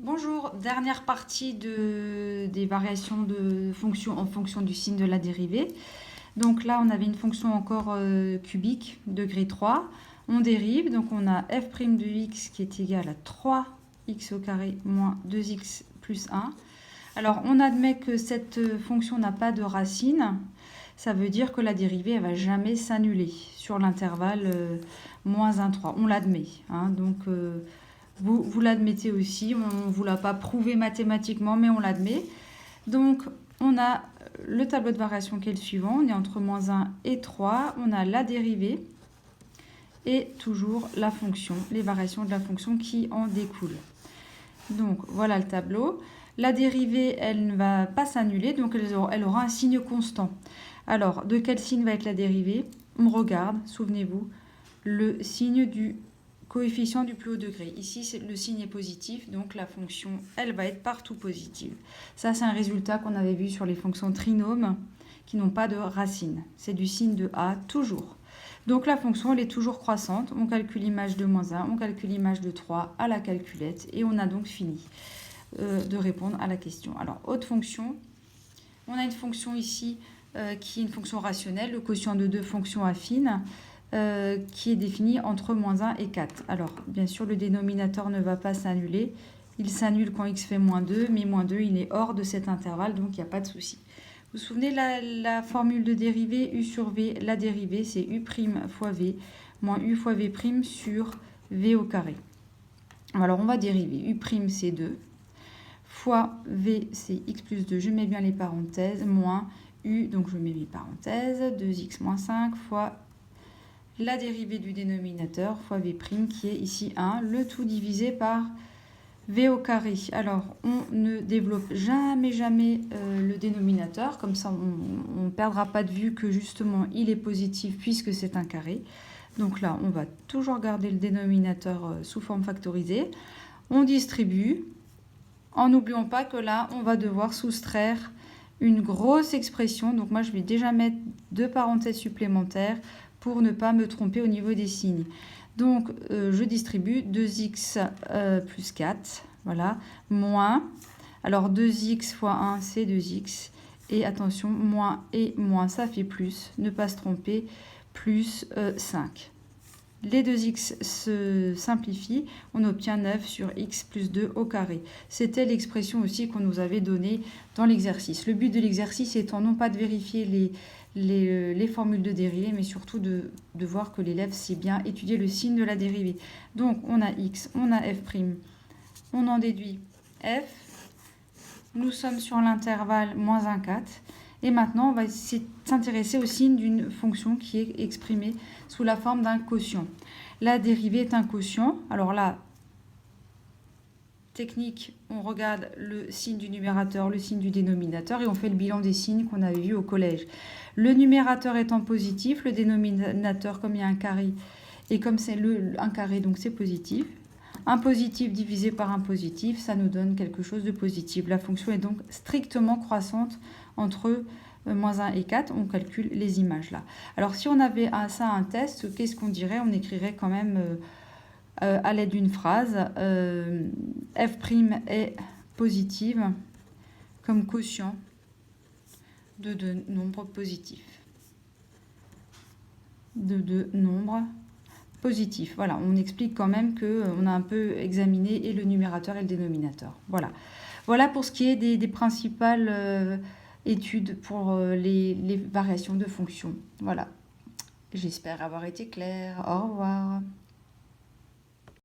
Bonjour, dernière partie des variations de fonctions en fonction du signe de la dérivée. Donc là, on avait une fonction encore cubique, degré 3. On dérive, donc on a f' de x qui est égal à 3x au carré moins 2x plus 1. Alors, on admet que cette fonction n'a pas de racine. Ça veut dire que la dérivée, elle ne va jamais s'annuler sur l'intervalle moins 1, 3. On l'admet. Donc, vous l'admettez aussi. On ne vous l'a pas prouvé mathématiquement, mais on l'admet. Donc, on a le tableau de variation qui est le suivant. On est entre moins 1 et 3. On a la dérivée et toujours la fonction, les variations de la fonction qui en découlent. Donc, voilà le tableau. La dérivée, elle ne va pas s'annuler, donc elle aura un signe constant. Alors, de quel signe va être la dérivée? On regarde, souvenez-vous, le signe du coefficient du plus haut degré. Ici, le signe est positif, donc la fonction, elle va être partout positive. Ça, c'est un résultat qu'on avait vu sur les fonctions trinômes qui n'ont pas de racine. C'est du signe de A, toujours. Donc la fonction, elle est toujours croissante. On calcule l'image de moins 1, on calcule l'image de 3 à la calculette, et on a donc fini de répondre à la question. Alors, autre fonction, on a une fonction ici qui est une fonction rationnelle, le quotient de deux fonctions affines, qui est définie entre moins 1 et 4. Alors, bien sûr, le dénominateur ne va pas s'annuler. Il s'annule quand x fait moins 2, mais moins 2, il est hors de cet intervalle, donc il n'y a pas de souci. Vous vous souvenez la formule de dérivée, u sur v, la dérivée, c'est u' fois v, moins u fois v' sur v au carré. Alors, on va dériver. U', c'est 2, fois v, c'est x plus 2, je mets bien les parenthèses, moins u, donc je mets mes parenthèses, 2x moins 5, fois la dérivée du dénominateur, fois v', qui est ici 1, le tout divisé par v au carré. Alors, on ne développe jamais le dénominateur, comme ça on ne perdra pas de vue que justement il est positif puisque c'est un carré. Donc là, on va toujours garder le dénominateur sous forme factorisée. On distribue, en n'oubliant pas que là, on va devoir soustraire une grosse expression. Donc moi, je vais déjà mettre deux parenthèses supplémentaires pour ne pas me tromper au niveau des signes. Donc, je distribue 2x plus 4, voilà, moins, alors 2x fois 1, c'est 2x, et attention, moins et moins, ça fait plus, ne pas se tromper, plus 5. Les 2x se simplifient, on obtient 9 sur x plus 2 au carré. C'était l'expression aussi qu'on nous avait donnée dans l'exercice. Le but de l'exercice étant non pas de vérifier les formules de dérivée, mais surtout de voir que l'élève sait bien étudier le signe de la dérivée. Donc on a x, on a f', on en déduit f. Nous sommes sur l'intervalle moins 1, 4. Et maintenant, on va s'intéresser au signe d'une fonction qui est exprimée sous la forme d'un quotient. La dérivée est un quotient. Alors là, technique, on regarde le signe du numérateur, le signe du dénominateur, et on fait le bilan des signes qu'on avait vus au collège. Le numérateur étant positif, le dénominateur, comme il y a un carré, et comme c'est un carré, donc c'est positif. Un positif divisé par un positif, ça nous donne quelque chose de positif. La fonction est donc strictement croissante entre moins 1 et 4. On calcule les images là. Alors si on avait ça un test, qu'est-ce qu'on dirait? On écrirait quand même à l'aide d'une phrase f' est positive comme quotient de deux nombres positifs. De deux nombres positif. Voilà, on explique quand même qu'on a un peu examiné et le numérateur et le dénominateur. Voilà, voilà pour ce qui est des principales études pour les variations de fonctions. Voilà, j'espère avoir été claire. Au revoir.